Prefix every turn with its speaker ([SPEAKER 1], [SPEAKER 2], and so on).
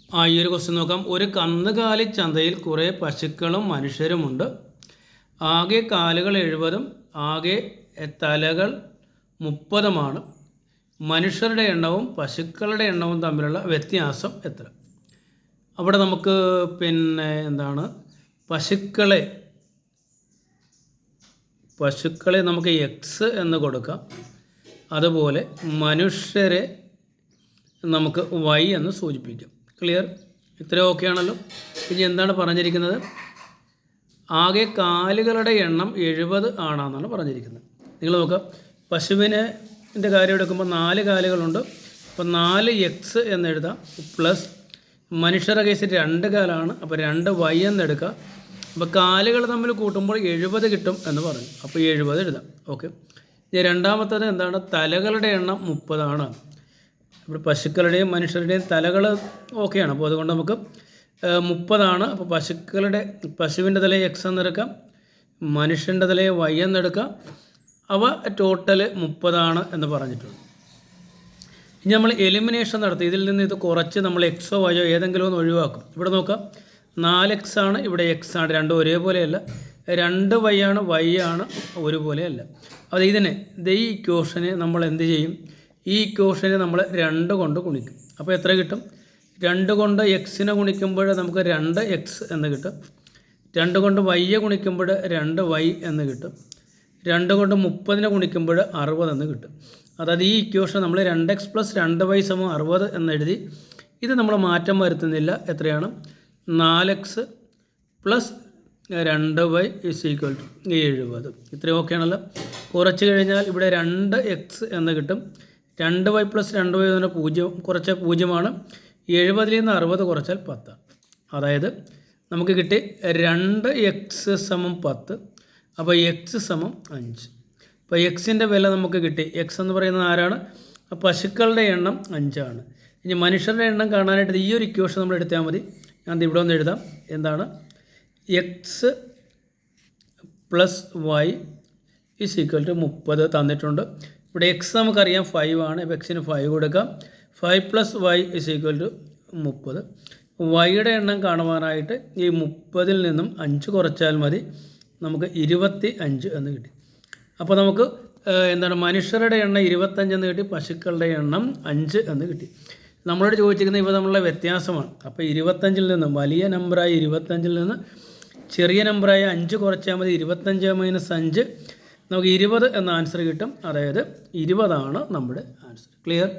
[SPEAKER 1] ഈ ഒരു ക്വസ്റ്റ്യൻ നോക്കാം. ഒരു കന്നുകാലി ചന്തയിൽ കുറേ പശുക്കളും മനുഷ്യരുമുണ്ട്. ആകെ കാലുകൾ 70-ഉം ആകെ തലകൾ 30-ഉമാണ്. മനുഷ്യരുടെ എണ്ണവും പശുക്കളുടെ എണ്ണവും തമ്മിലുള്ള വ്യത്യാസം എത്ര? അവിടെ നമുക്ക് പശുക്കളെ നമുക്ക് എക്സ് എന്ന് കൊടുക്കാം. അതുപോലെ മനുഷ്യരെ നമുക്ക് വൈ എന്ന് സൂചിപ്പിക്കാം. ക്ലിയർ? ഇത്രയും ഓക്കെ ആണല്ലോ. ഇനി എന്താണ് പറഞ്ഞിരിക്കുന്നത്? ആകെ കാലുകളുടെ എണ്ണം 70 ആണെന്നാണ് പറഞ്ഞിരിക്കുന്നത്. നിങ്ങൾ നോക്കുക, പശുവിൻ്റെ കാര്യം എടുക്കുമ്പോൾ 4 കാലുകളുണ്ട്. അപ്പോൾ 4x എന്നെഴുതാം. പ്ലസ് മനുഷ്യരുടെ കേസിൽ 2 കാലാണ്. അപ്പോൾ 2y എന്നെടുക്കുക. അപ്പോൾ കാലുകൾ തമ്മിൽ കൂട്ടുമ്പോൾ 70 കിട്ടും എന്ന് പറഞ്ഞു. അപ്പോൾ 70 എഴുതാം. ഓക്കെ. ഇനി രണ്ടാമത്തത് എന്താണ്? തലകളുടെ എണ്ണം 30 ആണ്. ഇവിടെ പശുക്കളുടെയും മനുഷ്യരുടെയും തലകൾ ഓക്കെയാണ്. അപ്പോൾ അതുകൊണ്ട് നമുക്ക് 30 ആണ്. അപ്പോൾ പശുവിൻ്റെ തലയെ എക്സ് എന്നെടുക്കാം, മനുഷ്യൻ്റെ തലയെ വൈ എന്നെടുക്കാം. അവ ടോട്ടൽ 30 ആണ് എന്ന് പറഞ്ഞിട്ടുണ്ട്. ഇനി നമ്മൾ എലിമിനേഷൻ നടത്തി ഇതിൽ നിന്ന് ഇത് കുറച്ച് നമ്മൾ എക്സോ വൈയോ ഏതെങ്കിലും ഒന്ന് ഒഴിവാക്കും. ഇവിടെ നോക്കാം, 4x ആണ്, ഇവിടെ x ആണ്. രണ്ടും ഒരേപോലെയല്ല. 2y ആണ്, y ആണ്, ഒരുപോലെയല്ല. അത് ഈ ഇക്വേഷനെ നമ്മൾ എന്ത് ചെയ്യും? ഈ ഇക്വേഷനെ നമ്മൾ 2 കൊണ്ട് ഗുണിക്കും. അപ്പോൾ എത്ര കിട്ടും? 2 കൊണ്ട് എക്സിനെ ഗുണിക്കുമ്പോൾ നമുക്ക് 2x എന്ന് കിട്ടും. 2 കൊണ്ട് വൈയെ ഗുണിക്കുമ്പോൾ 2y എന്ന് കിട്ടും. 2 കൊണ്ട് 30നെ ഗുണിക്കുമ്പോൾ 60 എന്ന് കിട്ടും. അതായത് ഈ ഇക്വേഷൻ നമ്മൾ 2x + 2y = 60 എന്നെഴുതി. ഇത് നമ്മൾ മാറ്റം വരുത്തുന്നില്ല. എത്രയാണ്? 4x + 2y = 70. ഇത്രയും ഓക്കെ ആണല്ലോ. കുറച്ച് കഴിഞ്ഞാൽ ഇവിടെ 2x എന്ന് കിട്ടും. 2y + 2y എന്ന് പറഞ്ഞാൽ 0, കുറച്ച് 0 ആണ്. 70-ൽ നിന്ന് 60 കുറച്ചാൽ 10. അതായത് നമുക്ക് കിട്ടി 2x = 10. അപ്പോൾ x = 5. അപ്പോൾ എക്സിൻ്റെ വില നമുക്ക് കിട്ടി. എക്സ് എന്ന് പറയുന്നത് ആരാണ്? പശുക്കളുടെ എണ്ണം 5 ആണ്. ഇനി മനുഷ്യരുടെ എണ്ണം കാണാനായിട്ട് ഈ ഒരു ഇക്വേഷൻ നമ്മൾ എടുത്താൽ മതി. ഞാൻ ഇവിടെ ഒന്ന് എഴുതാം. എന്താണ്? x + y = 30 തന്നിട്ടുണ്ട്. ഇവിടെ x നമുക്കറിയാം 5 ആണ്. ഇപ്പോൾ എക്സിന് 5 കൊടുക്കാം. 5 + y = 30. വൈയുടെ എണ്ണം കാണുവാനായിട്ട് ഈ 30-ൽ നിന്നും 5 കുറച്ചാൽ മതി. നമുക്ക് 25 എന്ന് കിട്ടി. അപ്പോൾ നമുക്ക് മനുഷ്യരുടെ എണ്ണം 25 എന്ന് കിട്ടി, പശുക്കളുടെ എണ്ണം 5 എന്ന് കിട്ടി. നമ്മളോട് ചോദിച്ചിരിക്കുന്നത് ഇവ തമ്മിലുള്ള വ്യത്യാസമാണ്. അപ്പോൾ 25-ൽ നിന്ന് വലിയ നമ്പറായ 25-ൽ നിന്ന് ചെറിയ നമ്പറായ 5 കുറച്ചാൽ മതി. 25 - 5 നമുക്ക് 20 എന്ന ആൻസർ കിട്ടും. അതായത് 20 ആണ് നമ്മുടെ ആൻസർ. ക്ലിയർ?